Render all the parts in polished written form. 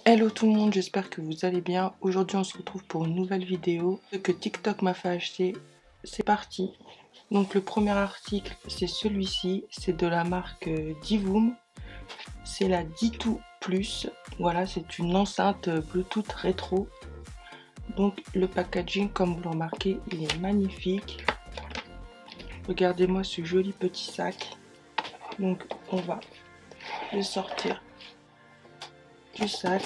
Hello tout le monde, j'espère que vous allez bien. Aujourd'hui on se retrouve pour une nouvelle vidéo que TikTok m'a fait acheter. C'est parti. Donc le premier article c'est celui-ci, c'est de la marque Divoom. C'est la D2 Plus. Voilà, c'est une enceinte Bluetooth rétro. Donc le packaging, comme vous le remarquez, il est magnifique. Regardez-moi ce joli petit sac. Donc on va le sortir du sac.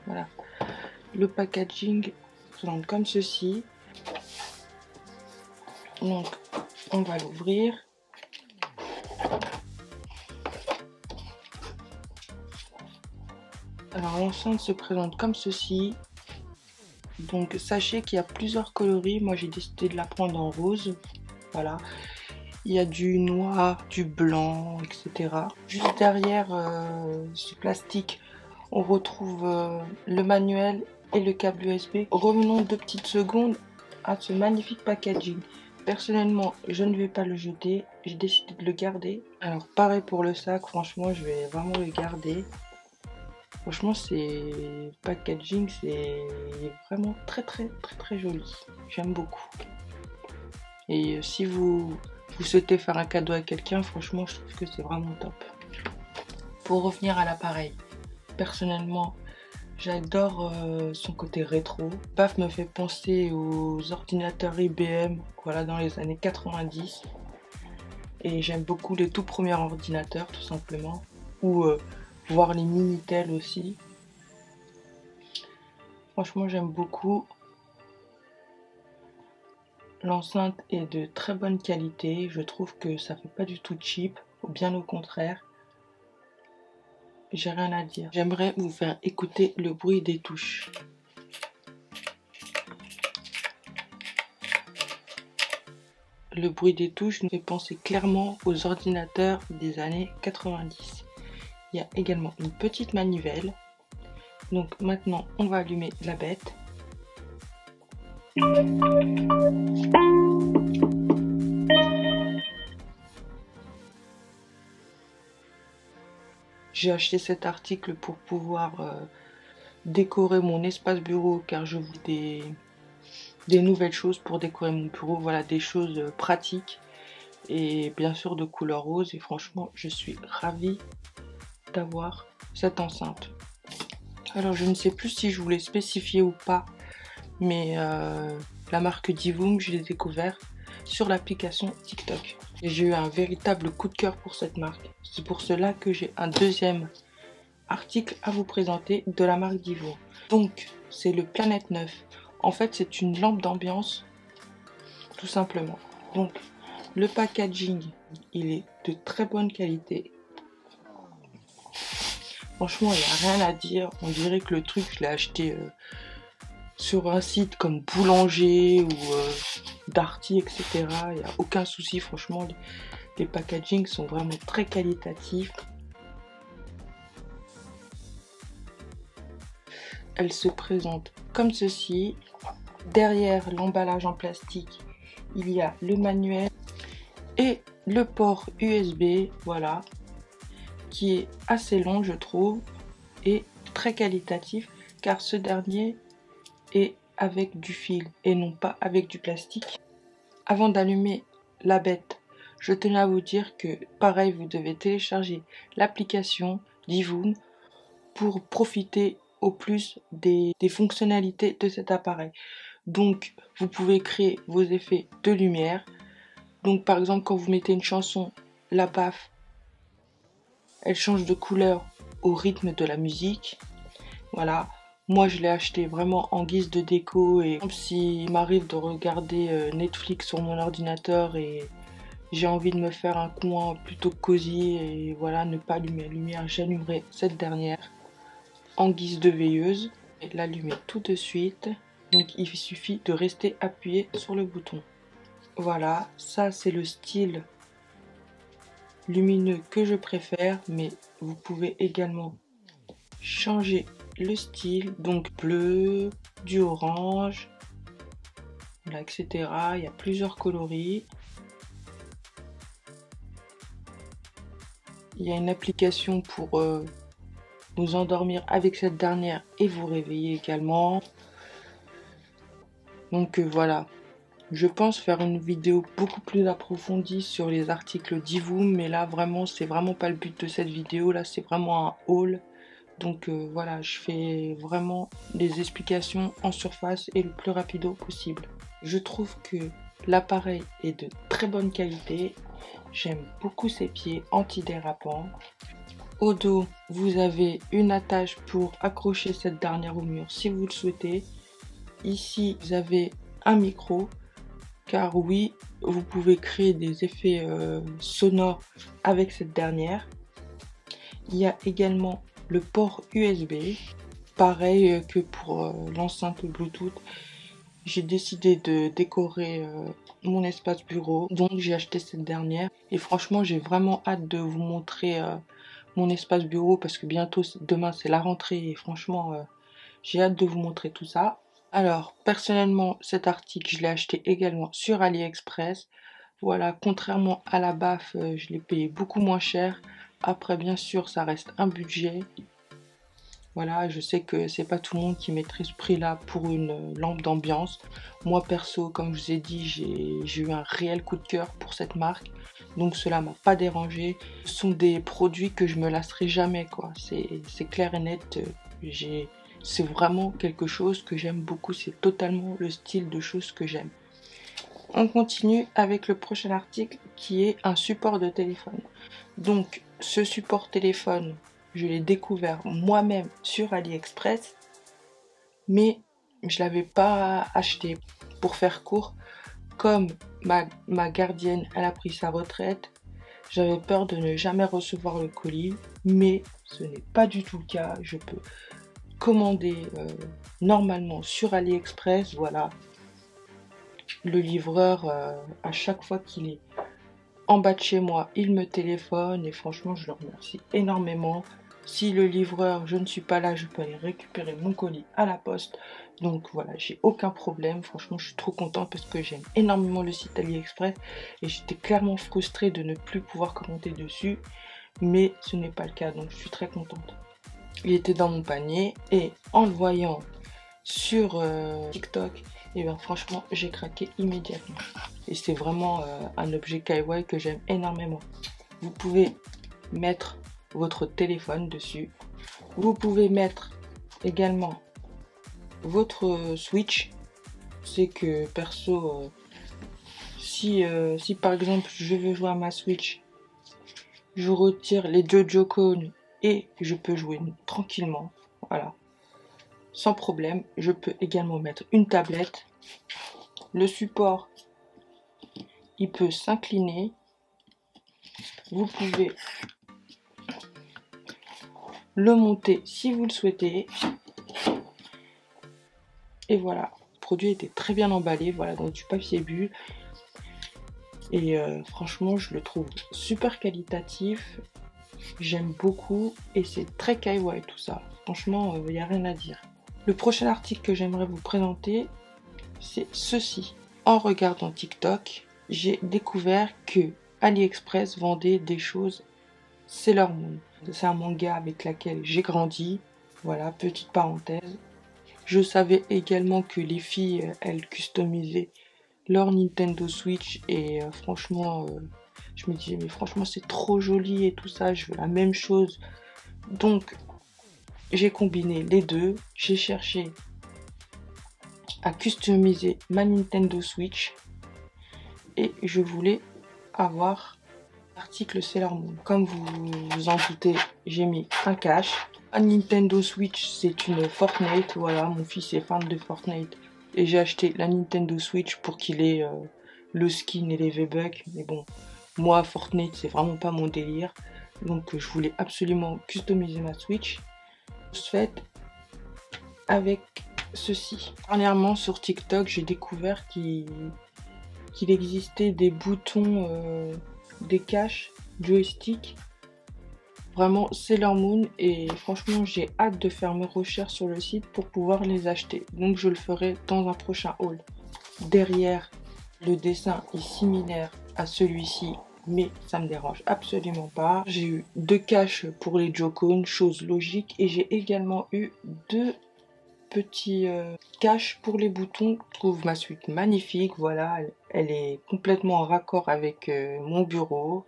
Voilà. Le packaging présente comme ceci. Donc on va l'ouvrir. Alors l'enceinte se présente comme ceci. Donc sachez qu'il y a plusieurs coloris. Moi j'ai décidé de la prendre en rose. Voilà. Il y a du noir, du blanc, etc. Juste derrière ce plastique, on retrouve le manuel et le câble USB. Revenons 2 petites secondes à ce magnifique packaging. Personnellement, je ne vais pas le jeter. J'ai décidé de le garder. Alors pareil pour le sac, franchement, je vais vraiment le garder. Franchement, c'est packaging, c'est vraiment très joli. J'aime beaucoup. Et si vous souhaitez faire un cadeau à quelqu'un, franchement, je trouve que c'est vraiment top. Pour revenir à l'appareil, personnellement, j'adore son côté rétro. PAF me fait penser aux ordinateurs IBM, voilà, dans les années 90. Et j'aime beaucoup les tout premiers ordinateurs, tout simplement. Ou voir les Minitel aussi. Franchement, j'aime beaucoup. L'enceinte est de très bonne qualité. Je trouve que ça fait pas du tout cheap, bien au contraire. J'ai rien à dire. J'aimerais vous faire écouter le bruit des touches. Le bruit des touches nous fait penser clairement aux ordinateurs des années 90. Il y a également une petite manivelle. Donc maintenant, on va allumer la bête. J'ai acheté cet article pour pouvoir décorer mon espace bureau car je veux des nouvelles choses pour décorer mon bureau. Voilà, des choses pratiques et bien sûr de couleur rose. Et franchement, je suis ravie d'avoir cette enceinte. Alors je ne sais plus si je voulais spécifier ou pas, mais la marque Divoom, je l'ai découvert sur l'application TikTok. Et j'ai eu un véritable coup de cœur pour cette marque. C'est pour cela que j'ai un deuxième article à vous présenter de la marque Divoom. Donc c'est le Planète 9. En fait c'est une lampe d'ambiance tout simplement. Donc le packaging il est de très bonne qualité. Franchement, il n'y a rien à dire. On dirait que le truc, je l'ai acheté sur un site comme Boulanger ou Darty, etc. Il n'y a aucun souci. Franchement, les packagings sont vraiment très qualitatifs. Elle se présente comme ceci. Derrière l'emballage en plastique, il y a le manuel et le port USB. Voilà. Qui est assez long je trouve et très qualitatif car ce dernier est avec du fil et non pas avec du plastique. Avant d'allumer la bête, je tenais à vous dire que pareil vous devez télécharger l'application Divoom pour profiter au plus des fonctionnalités de cet appareil. Donc vous pouvez créer vos effets de lumière. Donc par exemple quand vous mettez une chanson, la baffe elle change de couleur au rythme de la musique. Voilà. Moi, je l'ai acheté vraiment en guise de déco. Et s'il m'arrive de regarder Netflix sur mon ordinateur et j'ai envie de me faire un coin plutôt cosy et voilà, ne pas allumer la lumière, j'allumerai cette dernière en guise de veilleuse. Et l'allumer tout de suite. Donc, il suffit de rester appuyé sur le bouton. Voilà, ça c'est le style lumineux que je préfère, mais vous pouvez également changer le style, donc bleu, du orange, voilà, etc. Il y a plusieurs coloris. Il y a une application pour vous endormir avec cette dernière et vous réveiller également. Donc voilà, je pense faire une vidéo beaucoup plus approfondie sur les articles d'Ivoom, mais là vraiment c'est vraiment pas le but de cette vidéo, là c'est vraiment un haul. Donc voilà, je fais vraiment des explications en surface et le plus rapido possible. Je trouve que l'appareil est de très bonne qualité. J'aime beaucoup ses pieds antidérapants. Au dos, vous avez une attache pour accrocher cette dernière au mur si vous le souhaitez. Ici, vous avez un micro, car oui, vous pouvez créer des effets sonores avec cette dernière. Il y a également le port USB, pareil que pour l'enceinte Bluetooth. J'ai décidé de décorer mon espace bureau, donc j'ai acheté cette dernière. Et franchement, j'ai vraiment hâte de vous montrer mon espace bureau parce que bientôt, demain, c'est la rentrée et franchement, j'ai hâte de vous montrer tout ça. Alors, personnellement, cet article, je l'ai acheté également sur AliExpress. Voilà, contrairement à la baffe, je l'ai payé beaucoup moins cher. Après, bien sûr, ça reste un budget. Voilà, je sais que c'est pas tout le monde qui mettrait ce prix-là pour une lampe d'ambiance. Moi, perso, comme je vous ai dit, j'ai eu un réel coup de cœur pour cette marque. Donc, cela m'a pas dérangé. Ce sont des produits que je me lasserai jamais, quoi. C'est clair et net. C'est vraiment quelque chose que j'aime beaucoup. C'est totalement le style de choses que j'aime. On continue avec le prochain article qui est un support de téléphone. Donc ce support téléphone, je l'ai découvert moi-même sur AliExpress, mais je ne l'avais pas acheté. Pour faire court, comme ma gardienne elle a pris sa retraite, j'avais peur de ne jamais recevoir le colis, mais ce n'est pas du tout le cas. Je peux commander normalement sur AliExpress, voilà. Le livreur, à chaque fois qu'il est en bas de chez moi, il me téléphone et franchement, je le remercie énormément. Si le livreur, je ne suis pas là, je peux aller récupérer mon colis à la poste. Donc voilà, j'ai aucun problème. Franchement, je suis trop contente parce que j'aime énormément le site AliExpress et j'étais clairement frustrée de ne plus pouvoir commander dessus. Mais ce n'est pas le cas, donc je suis très contente. Il était dans mon panier et en le voyant sur TikTok, et bien franchement j'ai craqué immédiatement et c'est vraiment un objet kawaii que j'aime énormément. Vous pouvez mettre votre téléphone dessus, vous pouvez mettre également votre Switch. C'est que perso si par exemple je veux jouer à ma Switch, je retire les deux Joy-Con et je peux jouer tranquillement, voilà, sans problème. Je peux également mettre une tablette. Le support, il peut s'incliner. Vous pouvez le monter si vous le souhaitez. Et voilà, le produit était très bien emballé, voilà, dans du papier bulle. Et franchement, je le trouve super qualitatif. J'aime beaucoup et c'est très kawaii tout ça. Franchement, il n'y a rien à dire. Le prochain article que j'aimerais vous présenter, c'est ceci. En regardant TikTok, j'ai découvert que AliExpress vendait des choses Sailor Moon. C'est un manga avec lequel j'ai grandi. Voilà, petite parenthèse. Je savais également que les filles, elles customisaient leur Nintendo Switch et franchement, je me disais mais franchement c'est trop joli et tout ça, je veux la même chose. Donc j'ai combiné les deux, j'ai cherché à customiser ma Nintendo Switch et je voulais avoir l'article Sailor Moon. Comme vous vous en doutez, j'ai mis un cache. La Nintendo Switch, c'est une Fortnite, voilà, mon fils est fan de Fortnite et j'ai acheté la Nintendo Switch pour qu'il ait le skin et les V-Bucks, mais bon, moi Fortnite c'est vraiment pas mon délire, donc je voulais absolument customiser ma Switch. Fait avec ceci. Dernièrement sur TikTok, j'ai découvert qu'il existait des boutons, des caches joystick, vraiment Sailor Moon, et franchement j'ai hâte de faire mes recherches sur le site pour pouvoir les acheter. Donc je le ferai dans un prochain haul. Derrière, le dessin est similaire à celui-ci mais ça me dérange absolument pas. J'ai eu 2 caches pour les Joconn, chose logique, et j'ai également eu 2 petits caches pour les boutons. Je trouve ma suite magnifique, voilà, elle est complètement en raccord avec mon bureau.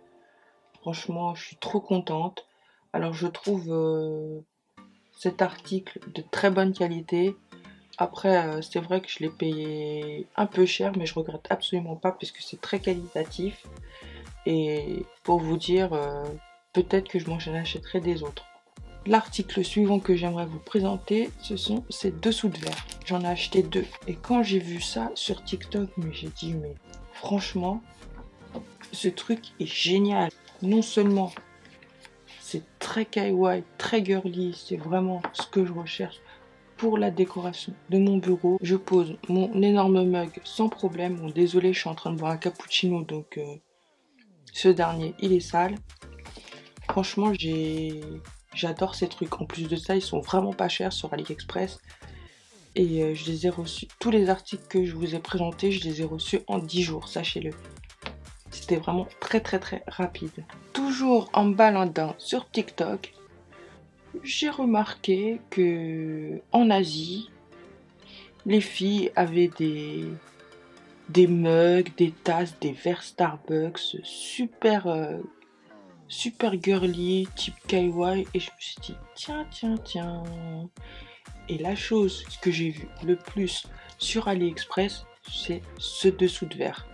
Franchement, je suis trop contente. Alors je trouve cet article de très bonne qualité. Après, c'est vrai que je l'ai payé un peu cher, mais je regrette absolument pas puisque c'est très qualitatif. Et pour vous dire, peut-être que j'en achèterai des autres. L'article suivant que j'aimerais vous présenter, ce sont ces dessous de verre. J'en ai acheté 2. Et quand j'ai vu ça sur TikTok, mais j'ai dit, mais franchement, ce truc est génial. Non seulement c'est très kawaii, très girly, c'est vraiment ce que je recherche pour la décoration de mon bureau. Je pose mon énorme mug sans problème. Bon, désolé, je suis en train de boire un cappuccino, donc ce dernier, il est sale. Franchement, j'adore ces trucs. En plus de ça, ils sont vraiment pas chers sur AliExpress. Et je les ai reçus. Tous les articles que je vous ai présentés, je les ai reçus en 10 jours, sachez-le. C'était vraiment très très très rapide. Toujours en baladant sur TikTok, j'ai remarqué que en Asie, les filles avaient des mugs, des tasses, des verres Starbucks super super girly, type kawaii, et je me suis dit tiens tiens tiens. Et la chose que j'ai vue le plus sur AliExpress, c'est ce dessous de verre.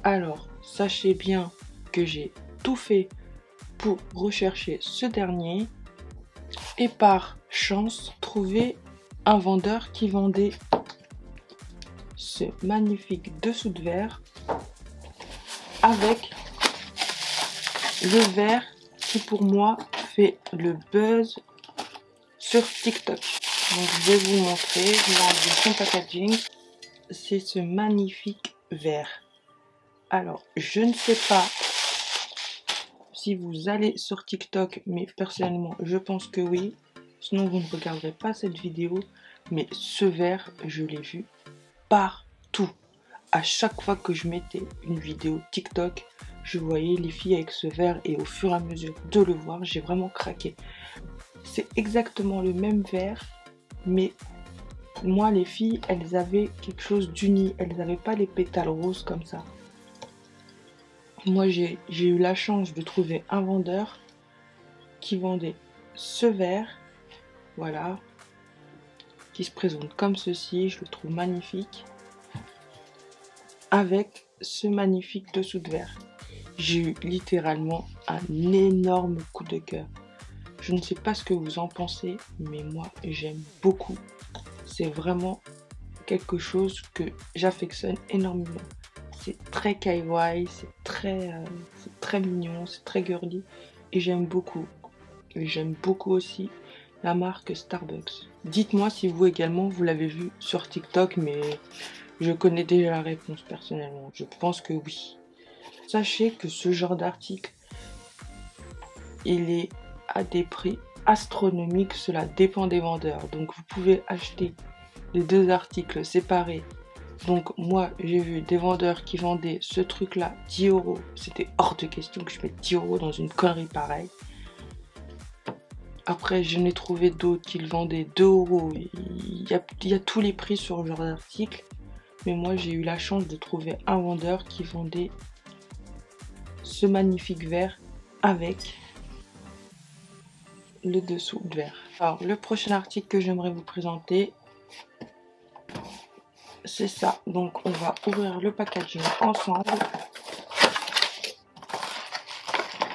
Alors sachez bien que j'ai tout fait pour rechercher ce dernier et par chance trouver un vendeur qui vendait ce magnifique dessous de verre avec le verre qui pour moi fait le buzz sur TikTok. Donc je vais vous montrer, je vais enlever son packaging. C'est ce magnifique verre. Alors je ne sais pas si vous allez sur TikTok, mais personnellement je pense que oui. Sinon vous ne regarderez pas cette vidéo. Mais ce verre, je l'ai vu partout. À chaque fois que je mettais une vidéo TikTok, je voyais les filles avec ce verre et au fur et à mesure de le voir, j'ai vraiment craqué. C'est exactement le même verre, mais moi les filles, elles avaient quelque chose d'uni. Elles n'avaient pas les pétales roses comme ça. Moi j'ai eu la chance de trouver un vendeur qui vendait ce verre, voilà, qui se présente comme ceci, je le trouve magnifique, avec ce magnifique dessous de verre. J'ai eu littéralement un énorme coup de cœur. Je ne sais pas ce que vous en pensez, mais moi j'aime beaucoup. C'est vraiment quelque chose que j'affectionne énormément. C'est très kawaii, c'est très mignon, c'est très girly et j'aime beaucoup. Et j'aime beaucoup aussi la marque Starbucks. Dites-moi si vous également vous l'avez vu sur TikTok, mais je connais déjà la réponse personnellement. Je pense que oui. Sachez que ce genre d'article, il est à des prix astronomiques. Cela dépend des vendeurs. Donc vous pouvez acheter les 2 articles séparés. Donc moi j'ai vu des vendeurs qui vendaient ce truc là 10 €. C'était hors de question que je mette 10 € dans une connerie pareille. Après j'en ai trouvé d'autres qui le vendaient 2 €. Il y a tous les prix sur ce genre d'article. Mais moi j'ai eu la chance de trouver un vendeur qui vendait ce magnifique verre avec le dessous de verre. Alors le prochain article que j'aimerais vous présenter, c'est ça. Donc on va ouvrir le packaging ensemble.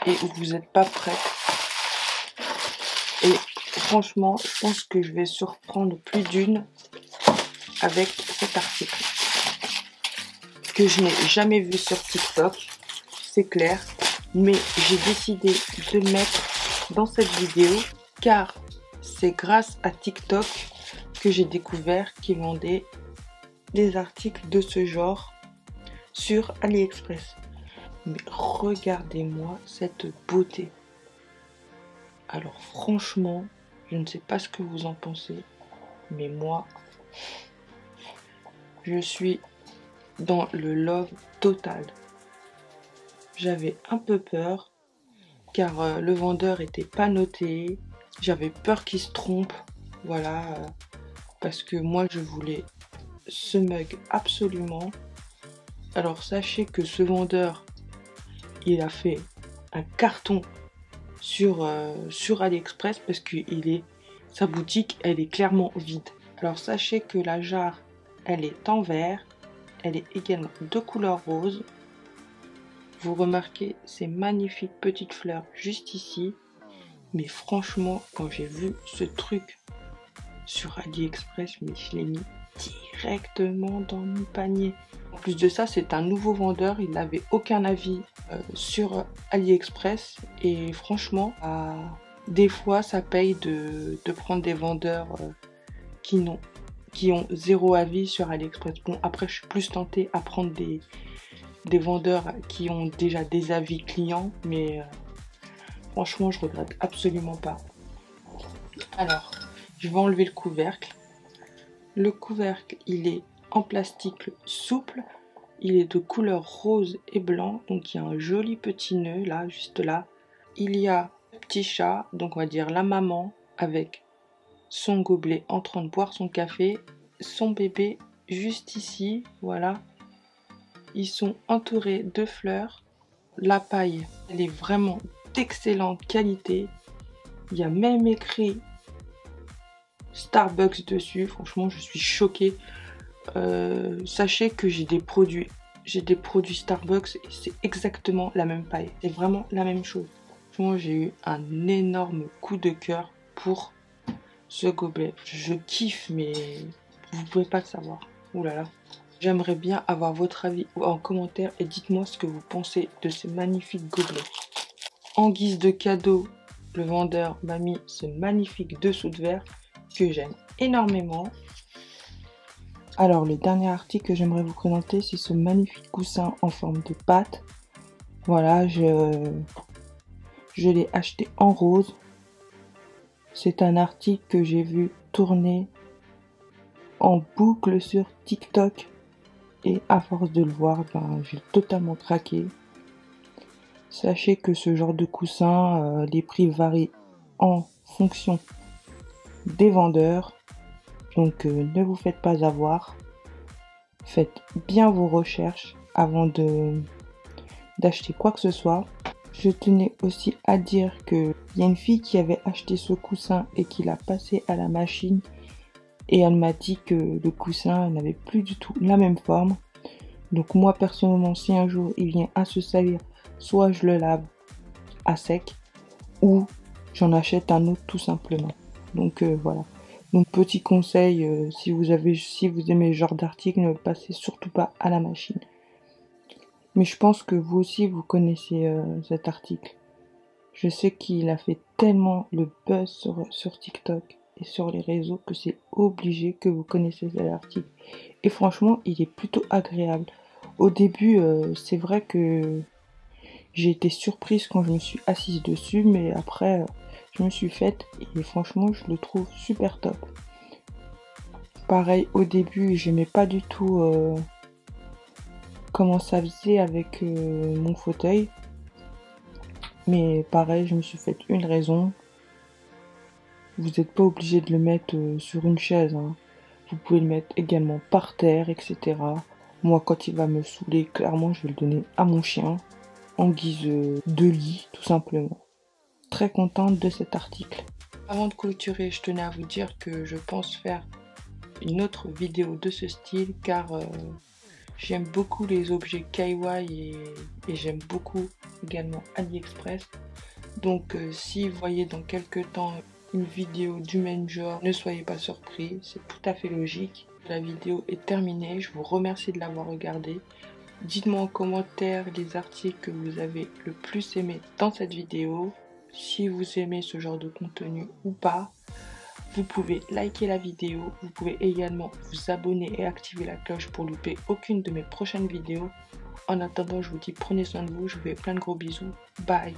Et vous n'êtes pas prêts. Et franchement, je pense que je vais surprendre plus d'une avec cet article que je n'ai jamais vu sur TikTok, c'est clair, mais j'ai décidé de le mettre dans cette vidéo car c'est grâce à TikTok que j'ai découvert qu'ils vendaient des articles de ce genre sur AliExpress. Mais regardez-moi cette beauté. Alors franchement, je ne sais pas ce que vous en pensez, mais moi, je suis dans le love total. J'avais un peu peur car le vendeur était pas noté. J'avais peur qu'il se trompe. Voilà, parce que moi je voulais ce mug absolument. Alors sachez que ce vendeur, il a fait un carton sur AliExpress parce que sa boutique, elle est clairement vide. Alors sachez que la jarre, elle est en verre, elle est également de couleur rose. Vous remarquez ces magnifiques petites fleurs juste ici. Mais franchement, quand j'ai vu ce truc sur AliExpress, mais je l'ai mis directement dans mon panier. En plus de ça, c'est un nouveau vendeur, il n'avait aucun avis sur AliExpress et franchement, des fois ça paye de prendre des vendeurs qui ont zéro avis sur AliExpress. Bon, après je suis plus tentée à prendre des vendeurs qui ont déjà des avis clients, mais franchement je regrette absolument pas. Alors, je vais enlever le couvercle. Le couvercle, il est en plastique souple. Il est de couleur rose et blanc. Donc, il y a un joli petit nœud là, juste là. Il y a le petit chat, donc on va dire la maman, avec son gobelet en train de boire son café. Son bébé juste ici, voilà. Ils sont entourés de fleurs. La paille, elle est vraiment d'excellente qualité. Il y a même écrit Starbucks dessus. Franchement, je suis choquée. Sachez que j'ai des produits Starbucks et c'est exactement la même paille. C'est vraiment la même chose. Franchement, j'ai eu un énorme coup de cœur pour ce gobelet. Je kiffe, mais vous pouvez pas le savoir. Ouh là là. J'aimerais bien avoir votre avis en commentaire et dites-moi ce que vous pensez de ces magnifiques gobelets. En guise de cadeau, le vendeur m'a mis ce magnifique dessous de verre que j'aime énormément. Alors le dernier article que j'aimerais vous présenter, c'est ce magnifique coussin en forme de pâte. Voilà, je l'ai acheté en rose. C'est un article que j'ai vu tourner en boucle sur TikTok et à force de le voir, j'ai totalement craqué. Sachez que ce genre de coussin, les prix varient en fonction des vendeurs. Donc ne vous faites pas avoir. Faites bien vos recherches avant d'acheter quoi que ce soit. Je tenais aussi à dire qu'il y a une fille qui avait acheté ce coussin et qui l'a passé à la machine. Et elle m'a dit que le coussin n'avait plus du tout la même forme. Donc moi personnellement, si un jour il vient à se salir, soit je le lave à sec ou j'en achète un autre tout simplement. Donc voilà. Donc petit conseil, si vous aimez ce genre d'article, ne passez surtout pas à la machine. Mais je pense que vous aussi vous connaissez cet article. Je sais qu'il a fait tellement le buzz sur TikTok et sur les réseaux que c'est obligé que vous connaissez cet article. Et franchement, il est plutôt agréable. Au début, c'est vrai que j'ai été surprise quand je me suis assise dessus, mais après, je me suis faite et franchement, je le trouve super top. Pareil, au début, j'aimais pas du tout comment ça faisait avec mon fauteuil. Mais pareil, je me suis fait une raison. Vous n'êtes pas obligé de le mettre sur une chaise, hein. Vous pouvez le mettre également par terre, etc. Moi, quand il va me saouler, clairement, je vais le donner à mon chien en guise de lit, tout simplement. Très contente de cet article. Avant de clôturer, je tenais à vous dire que je pense faire une autre vidéo de ce style car j'aime beaucoup les objets Kaiwai et j'aime beaucoup également AliExpress. Donc si vous voyez dans quelques temps une vidéo du même genre, ne soyez pas surpris, c'est tout à fait logique. La vidéo est terminée, je vous remercie de l'avoir regardée. Dites-moi en commentaire les articles que vous avez le plus aimé dans cette vidéo. Si vous aimez ce genre de contenu ou pas, vous pouvez liker la vidéo. Vous pouvez également vous abonner et activer la cloche pour louper aucune de mes prochaines vidéos. En attendant, je vous dis prenez soin de vous. Je vous fais plein de gros bisous. Bye.